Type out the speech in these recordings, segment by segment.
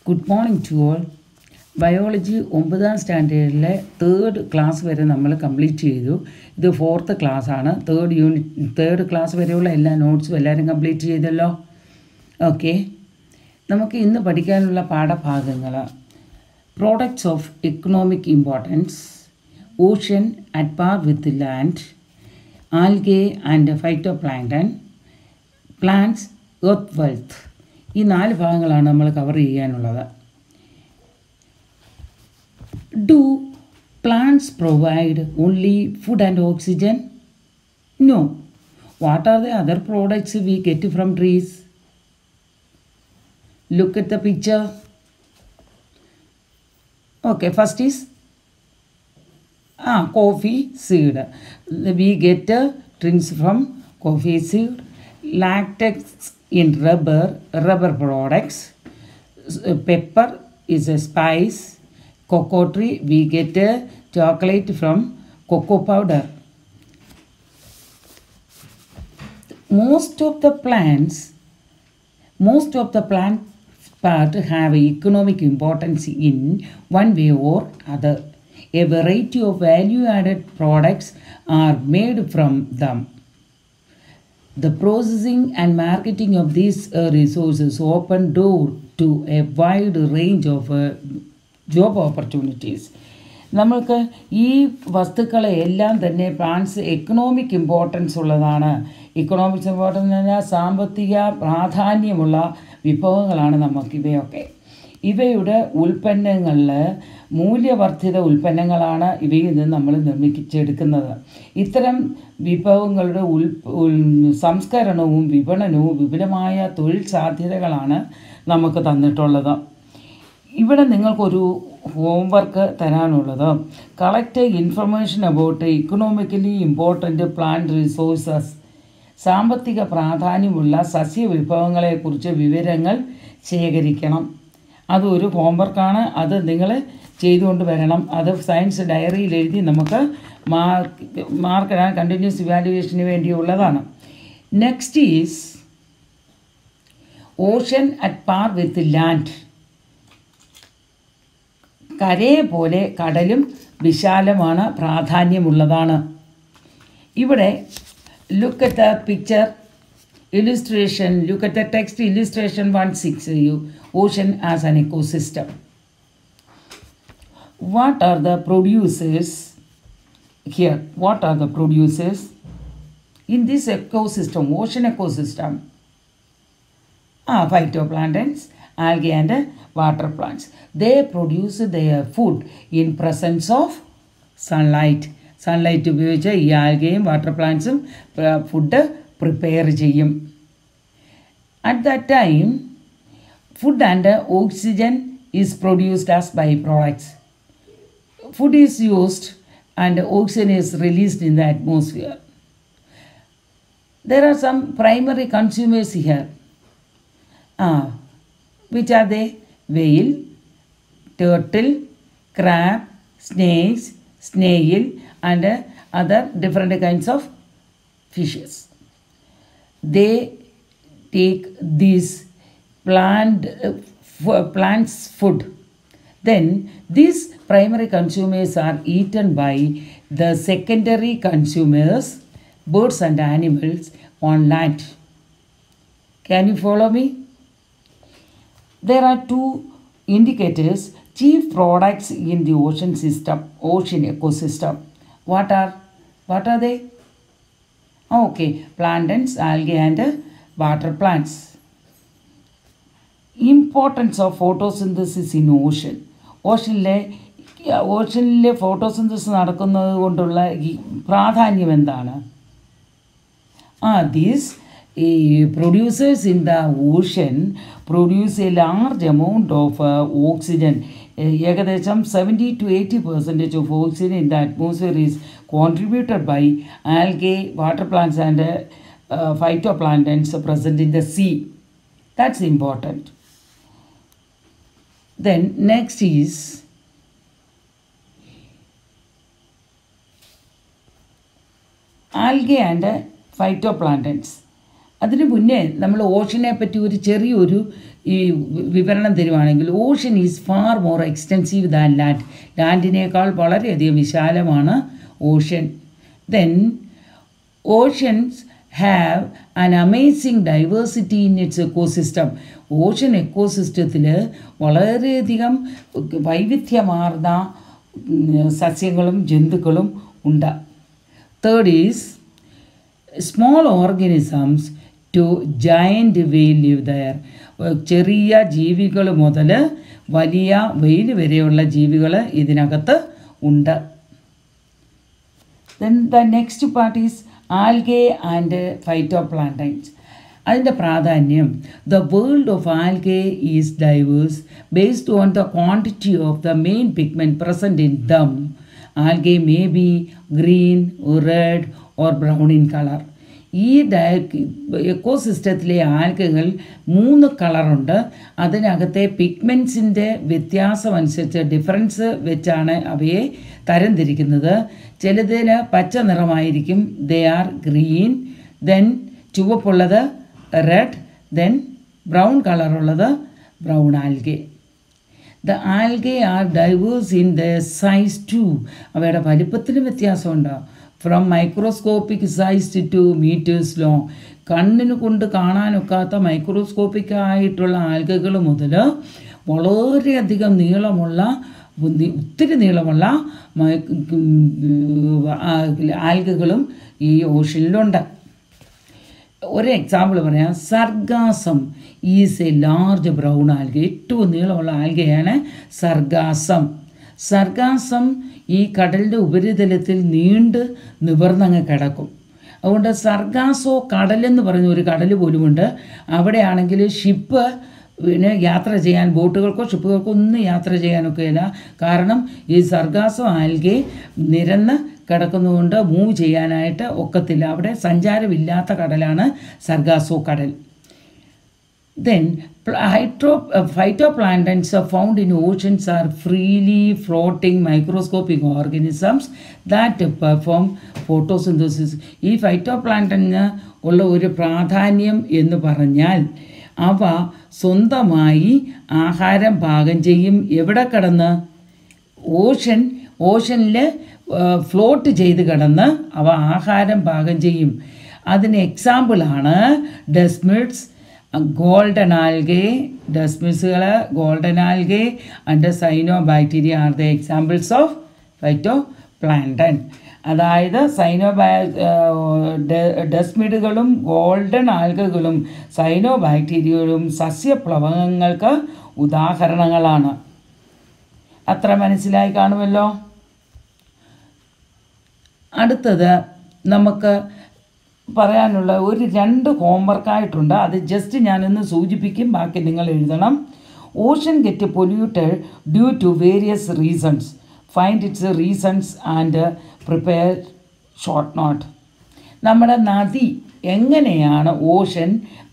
Good morning to all. Biology 9ാം സ്റ്റാൻഡേർഡിലെ 3rd class വരെ നമ്മൾ complete ചെയ്തു. ഇത് 4th ക്ലാസ്സാണ്. 3rd ക്ലാസ് വരെയുള്ള എല്ലാ നോട്ട്സും എല്ലാവരും കംപ്ലീറ്റ് ചെയ്തല്ലോ. ഓക്കെ, നമുക്ക് ഇന്ന് പഠിക്കാനുള്ള പാഠഭാഗങ്ങൾ: products of economic importance, ocean at par with land, algae and phytoplankton, plants, earth wealth. ഈ 4 ഭാഗങ്ങളാണ് നമ്മൾ കവർ ചെയ്യാനുള്ളത്. Do plants provide only food and oxygen? No. What are the other products we get from trees? Look at the picture. Okay, first is coffee seed. We get drinks from coffee seed. Latex in rubber products. Pepper is a spice. Cocoa tree, we get chocolate from cocoa powder. Most of the plant part have economic importance in one way or other. A variety of value-added products are made from them. The processing and marketing of these resources open door to a wide range of job opportunities. നമ്മൾക്ക് ഈ വസ്തുക്കളെ എല്ലാം തന്നെ plants economic importance ഉള്ളതാണ്. Economics importance എന്ന് പറഞ്ഞാൽ സാമ്പത്തിക പ്രാധാന്യമുള്ള വിഭവങ്ങളാണ് നമുക്കിവയൊക്കെ. ഇവയുടെ ഉൽപ്പന്നങ്ങളിൽ മൂല്യവർദ്ധിത ഉൽപ്പന്നങ്ങളാണ് ഇവയിൽ നിന്ന് നമ്മൾ നിർമ്മിച്ചെടുക്കുന്നത്. ഇത്തരം വിഭവങ്ങളുടെ സംസ്കരണവും വിപണനവും വിപുലമായ തൊഴിൽ സാധ്യതകളാണ് നമുക്ക് തന്നിട്ടുള്ളത്. ഇവിടെ നിങ്ങൾക്കൊരു ഹോംവർക്ക് തരാനുള്ളത്: collect information about economically important plant resources. സാമ്പത്തിക പ്രാധാന്യമുള്ള സസ്യവിഭവങ്ങളെക്കുറിച്ച് വിവരങ്ങൾ ശേഖരിക്കണം. അതൊരു ഹോംവർക്കാണ്. അത് നിങ്ങൾ ചെയ്തുകൊണ്ട് വരണം. അത് സയൻസ് ഡയറിയിൽ എഴുതി നമുക്ക് മാർക്ക് ഇടാൻ കണ്ടിന്യൂസ് ഇവാലുവേഷന് വേണ്ടിയുള്ളതാണ്. Next is ocean at par with land. കരയെ പോലെ കടലും വിശാലമാണ്, പ്രാധാന്യമുള്ളതാണ്. ഇവിടെ look at the picture illustration. Look at the text illustration 160. Ocean as an ecosystem. What are the producers here? What are the producers in this ecosystem, ocean ecosystem? Phytoplanktons, algae and water plants. They produce their food in presence of sunlight. Sunlight ഉപയോഗിച്ച് ഈ ആൽഗയും water പ്ലാന്റ്സും food prepare ചെയ്യും. At that time, food and oxygen is produced as byproducts. Food is used and oxygen is released in the atmosphere. There are some primary consumers here. Which are they? Whale, turtle, crab, snakes, snail and other different kinds of fishes. They take these plants food. Then these primary consumers are eaten by the secondary consumers, birds and animals on land. Can you follow me? There are 2 indicators, chief products in the ocean ecosystem. What are they? Okay, planktons, algae and water plants. Importance of photosynthesis in ocean. ഓഷനിലെ photosynthesis നടക്കുന്നത് കൊണ്ടുള്ള ഈ പ്രാധാന്യം എന്താണ്? These producers in the ocean produce a large amount of oxygen. ഏകദേശം 70 to 80% of oxygen in the atmosphere is contributed by algae, water plants and phytoplanktons present in the sea. That's important. Then next is algae and phytoplanktons. അതിനു മുന്നേ നമ്മൾ ഓഷനെ പറ്റി ഒരു ചെറിയൊരു ഈ വിവരണം തരുവാണെങ്കിൽ, ocean is far more extensive than land. ലാൻഡിനേക്കാൾ വളരെയധികം വിശാലമാണ് ocean. Then oceans have an amazing diversity in its ecosystem. Ocean എക്കോസിസ്റ്റത്തിൽ വളരെയധികം വൈവിധ്യമാർന്ന സസ്യങ്ങളും ജന്തുക്കളും ഉണ്ട്. Third is small organisms to giant whale live there. ചെറിയ ജീവികൾ മുതൽ വലിയ വെയിൽ വരെയുള്ള ജീവികൾ ഇതിനകത്ത് ഉണ്ട്. Then the next part is algae and phytoplanktons. അതിൻ്റെ പ്രാധാന്യം, the world of algae is diverse based on the quantity of the main pigment present in them. Algae may be green, red or brown in colour. ഈ എക്കോസിസ്റ്റത്തിലെ ആൽഗകൾ 3 കളറുണ്ട്. അതിനകത്തെ പിഗ്മെൻറ്റ്സിൻ്റെ വ്യത്യാസം അനുസരിച്ച്, difference വെച്ചാണ് അവയെ തരംതിരിക്കുന്നത്. ചിലതിൽ പച്ച നിറമായിരിക്കും, ദേ ആർ ഗ്രീൻ. ദെൻ ചുവപ്പുള്ളത് റെഡ്. ദെൻ ബ്രൗൺ കളറുള്ളത് brown algae. The algae are diverse in the size too. അവയുടെ വലിപ്പത്തിന് വ്യത്യാസമുണ്ട്. From microscopic size to metres long. കണ്ണിന് കൊണ്ട് കാണാനൊക്കാത്ത മൈക്രോസ്കോപ്പിക് ആയിട്ടുള്ള ആൽഗകൾ മുതൽ വളരെയധികം നീളമുള്ള, ഒത്തിരി നീളമുള്ള ആൽഗകളും ഈ ഓഷനിലുണ്ട്. ഒരു എക്സാമ്പിൾ പറയാം. Sargassum is a large brown alga. ഏറ്റവും നീളമുള്ള ആൽഗയാണ് സർഗാസം. സർഗാസം ഈ കടലിൻ്റെ ഉപരിതലത്തിൽ നീണ്ട് നിവർന്നങ്ങ് കിടക്കും. അതുകൊണ്ട് സർഗാസോ കടലെന്ന് പറയുന്ന ഒരു കടൽ പോലുമുണ്ട്. അവിടെയാണെങ്കിൽ ഷിപ്പ് പിന്നെ യാത്ര ചെയ്യാൻ, ബോട്ടുകൾക്കോ ഷിപ്പുകൾക്കോ ഒന്നും യാത്ര ചെയ്യാനൊക്കെയില്ല. കാരണം ഈ സർഗാസോ ആൽഗെ നിരന്ന് കിടക്കുന്നതുകൊണ്ട് മൂവ് ചെയ്യാനായിട്ട് ഒക്കത്തില്ല. അവിടെ സഞ്ചാരമില്ലാത്ത കടലാണ് സർഗാസോ കടൽ. Then phytoplankton found in oceans are freely floating microscopic organisms that perform photosynthesis. ഈ ഫൈറ്റോപ്ലാങ്ടന് ഉള്ള ഒരു പ്രാധാന്യം എന്ന് പറഞ്ഞാൽ, അവ സ്വന്തമായി ആഹാരം പാകം ചെയ്യും. എവിടെ കിടന്ന്? ഓഷനിൽ ഫ്ലോട്ട് ചെയ്ത് കിടന്ന് അവ ആഹാരം പാകം ചെയ്യും. അതിന് എക്സാമ്പിളാണ് ഡെസ്മിഡ്സ്, ഗോൾഡൻ ആൽഗെ. ഡെസ്മിഡ്സുകൾ, golden algae and cyanobacteria are the examples of phytoplankton. അതായത് ഡെസ്മിഡുകളും ഗോൾഡൻ ആൽഗകളും സൈനോബാക്ടീരിയകളും സസ്യപ്ലവകങ്ങൾക്ക് ഉദാഹരണങ്ങളാണ്. അത്ര മനസ്സിലായി കാണുമല്ലോ. അടുത്തത് നമുക്ക് പറയാനുള്ള ഒരു 2 ഹോംവർക്കായിട്ടുണ്ട്. അത് ജസ്റ്റ് ഞാനൊന്ന് സൂചിപ്പിക്കും, ബാക്കി നിങ്ങൾ എഴുതണം. Ocean get polluted due to various reasons. Find its reasons and prepare short note. നമ്മുടെ നദി എങ്ങനെയാണ് ഓഷൻ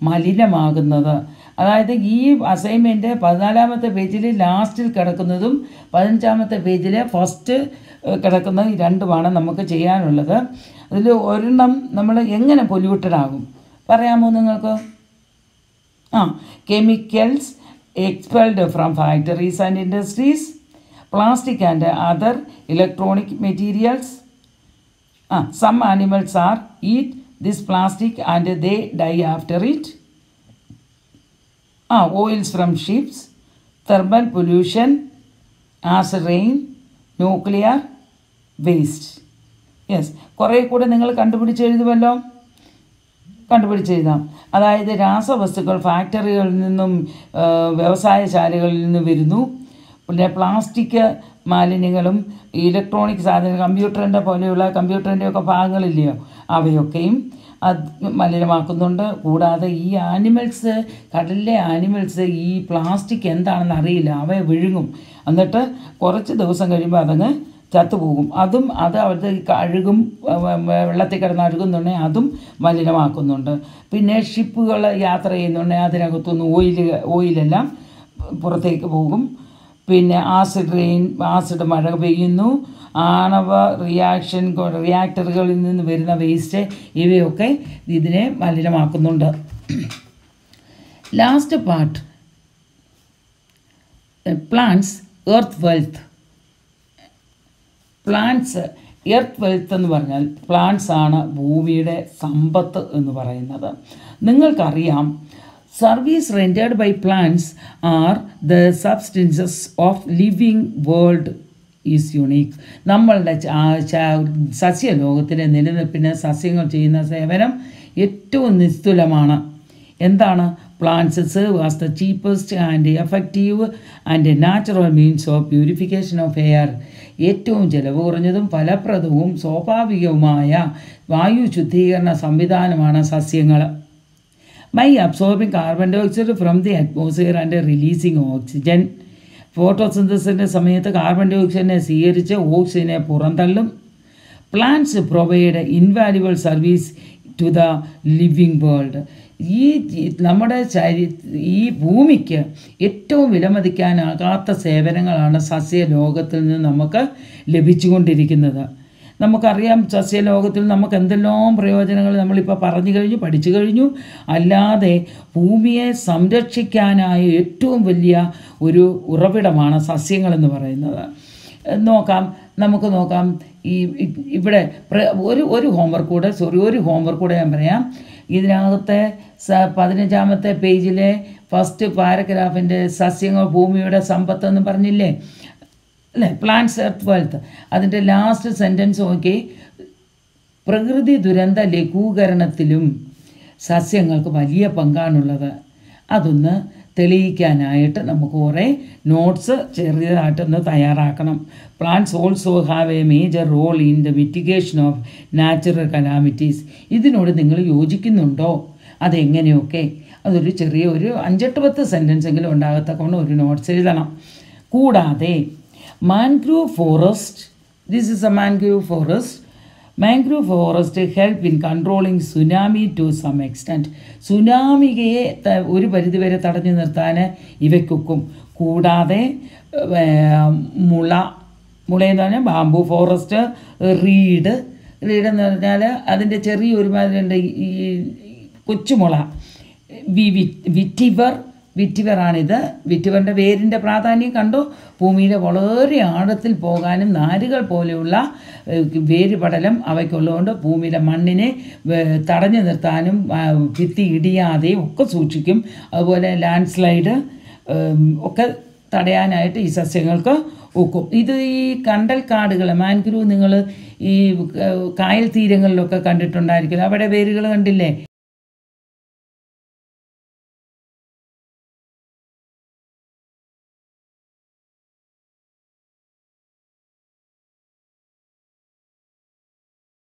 മലിനമാകുന്നത്? അതായത് ഈ അസൈൻമെൻറ്റ് 14-ാമത്തെ പേജിൽ ലാസ്റ്റിൽ കിടക്കുന്നതും 15-ാമത്തെ പേജിൽ ഫസ്റ്റ് കിടക്കുന്ന ഈ 2ഉമാണ് നമുക്ക് ചെയ്യാനുള്ളത്. അതിൽ ഒരെണ്ണം നമ്മൾ എങ്ങനെ പൊല്യൂട്ടഡ് ആകും പറയാമോ നിങ്ങൾക്ക്? Chemicals expelled from factories and industries, plastic and other electronic materials. Some animals are eat this plastic and they die after it. Oils from ships, thermal pollution, acid rain, nuclear waste. Yes, കുറേ കൂടെ നിങ്ങൾ കണ്ടുപിടിച്ചെഴുതുമല്ലോ. കണ്ടുപിടിച്ചെഴുതാം. അതായത് രാസവസ്തുക്കൾ ഫാക്ടറികളിൽ നിന്നും വ്യവസായശാലകളിൽ നിന്നും വരുന്നു. പിന്നെ plastic മാലിന്യങ്ങളും ഇലക്ട്രോണിക് സാധനങ്ങൾ, കമ്പ്യൂട്ടറിൻ്റെ ഒക്കെ ഭാഗങ്ങളില്ലയോ, അവയൊക്കെയും അത് മലിനമാക്കുന്നുണ്ട്. കൂടാതെ ഈ ആനിമൽസ്, കടലിലെ ആനിമൽസ് ഈ പ്ലാസ്റ്റിക് എന്താണെന്ന് അറിയില്ല, അവയെ വിഴുങ്ങും. എന്നിട്ട് കുറച്ച് ദിവസം കഴിയുമ്പോൾ അതങ്ങ് ചത്തുപോകും. അത് അവരുടെ അഴുകും, വെള്ളത്തിൽ കിടന്ന് അഴുകുന്നുണ്ടെങ്കിൽ അതും മലിനമാക്കുന്നുണ്ട്. പിന്നെ ഷിപ്പുകൾ യാത്ര ചെയ്യുന്നുണ്ടെങ്കിൽ അതിനകത്തുനിന്ന് ഓയിലെല്ലാം പുറത്തേക്ക് പോകും. പിന്നെ ആസിഡ് മഴ പെയ്യുന്നു, ആണവ റിയാക്ടറുകളിൽ നിന്ന് വരുന്ന വേസ്റ്റ്, ഇവയൊക്കെ ഇതിനെ മലിനമാക്കുന്നുണ്ട്. Last part, plants earth wealth. Earth wealth എന്ന് പറഞ്ഞാൽ പ്ലാന്റ്സ് ആണ് ഭൂമിയുടെ സമ്പത്ത് എന്ന് പറയുന്നത്. നിങ്ങൾക്കറിയാം, service rendered by plants are the substances of living world is unique. നമ്മളുടെ സസ്യലോകത്തിൻ്റെ നിലനിൽപ്പിന് സസ്യങ്ങൾ ചെയ്യുന്ന സേവനം ഏറ്റവും നിസ്തുലമാണ്. എന്താണ്? Plants serve as the cheapest and effective and natural means of purification of air. ഏറ്റവും ചിലവ് കുറഞ്ഞതും ഫലപ്രദവും സ്വാഭാവികവുമായ വായു ശുദ്ധീകരണ സംവിധാനമാണ് സസ്യങ്ങൾ. By absorbing carbon dioxide from the atmosphere and releasing oxygen. ഫോട്ടോസിന്തസിൻ്റെ സമയത്ത് കാർബൺ ഡയോക്സൈഡിനെ സ്വീകരിച്ച് ഓക്സിജനെ പുറന്തള്ളും. Plants provide invaluable service to the living world. നമ്മുടെ ഈ ഭൂമിക്ക് ഏറ്റവും വിലമതിക്കാനാകാത്ത സേവനങ്ങളാണ് സസ്യലോകത്തിൽ നിന്ന് നമുക്ക് ലഭിച്ചുകൊണ്ടിരിക്കുന്നത്. നമുക്കറിയാം, സസ്യലോകത്തിൽ നമുക്ക് എന്തെല്ലാം പ്രയോജനങ്ങൾ നമ്മളിപ്പോൾ പറഞ്ഞു കഴിഞ്ഞു, പഠിച്ചു കഴിഞ്ഞു. അല്ലാതെ ഭൂമിയെ സംരക്ഷിക്കാനായ ഏറ്റവും വലിയ ഒരു ഉറവിടമാണ് സസ്യങ്ങളെന്ന് പറയുന്നത്. നമുക്ക് നോക്കാം. ഇവിടെ ഒരു ഹോംവർക്ക് കൂടെ ഞാൻ പറയാം. ഇതിനകത്തെ 15ാമത്തെ പേജിലെ ഫസ്റ്റ് പാരഗ്രാഫിൻ്റെ സസ്യങ്ങൾ ഭൂമിയുടെ സമ്പത്ത് എന്ന് പറഞ്ഞില്ലേ അല്ലേ, പ്ലാന്റ്സ് എർത്ത് വെൽത്ത്. അതിൻ്റെ ലാസ്റ്റ് സെൻറ്റൻസ് നോക്കി, പ്രകൃതി ദുരന്ത ലഘൂകരണത്തിലും സസ്യങ്ങൾക്ക് വലിയ പങ്കാണുള്ളത്. അതൊന്ന് തെളിയിക്കാനായിട്ട് നമുക്ക് കുറേ നോട്ട്സ് ചെറിയതായിട്ടൊന്ന് തയ്യാറാക്കണം. Plants also have a major role in the mitigation of natural calamities. ഇതിനോട് നിങ്ങൾ യോജിക്കുന്നുണ്ടോ? അതെങ്ങനെയൊക്കെ? അതൊരു ചെറിയ 5-10 സെൻറ്റൻസ് എങ്കിലും ഉണ്ടാകത്തക്കൊണ്ട് ഒരു നോട്ട്സ് എഴുതണം. കൂടാതെ mangrove forest, this is a mangrove forest. Mangrove forest help in controlling tsunami to some extent. സുനാമിയെ ഒരു പരിധിവരെ തടഞ്ഞു നിർത്താൻ ഇവയ്ക്കൊക്കും. കൂടാതെ മുളയെന്ന് പറഞ്ഞാൽ ബാംബു ഫോറസ്റ്റ്, റീഡെന്ന് പറഞ്ഞാൽ അതിൻ്റെ ചെറിയൊരു മാതിരിയുണ്ട്, ഈ കൊച്ചുമുള, വിറ്റിവറാണിത്. വിറ്റിവറിൻ്റെ വേരിൻ്റെ പ്രാധാന്യം കണ്ടോ? ഭൂമിയിലെ വളരെ ആഴത്തിൽ പോകാനും നാരുകൾ പോലെയുള്ള വേര് പടലം അവയ്ക്കുള്ളതുകൊണ്ട് ഭൂമിയിലെ മണ്ണിനെ തടഞ്ഞു നിർത്താനും ഭിത്തി ഇടിയാതെയും ഒക്കെ സൂക്ഷിക്കും. അതുപോലെ ലാൻഡ് സ്ലൈഡ് ഒക്കെ തടയാനായിട്ട് ഈ സസ്യങ്ങൾക്ക് ഒക്കും. ഇത് ഈ കണ്ടൽ കാടുകൾ, മാൻഗ്രൂവ് നിങ്ങൾ ഈ കായൽ തീരങ്ങളിലൊക്കെ കണ്ടിട്ടുണ്ടായിരിക്കും. അവിടെ വേരുകൾ കണ്ടില്ലേ?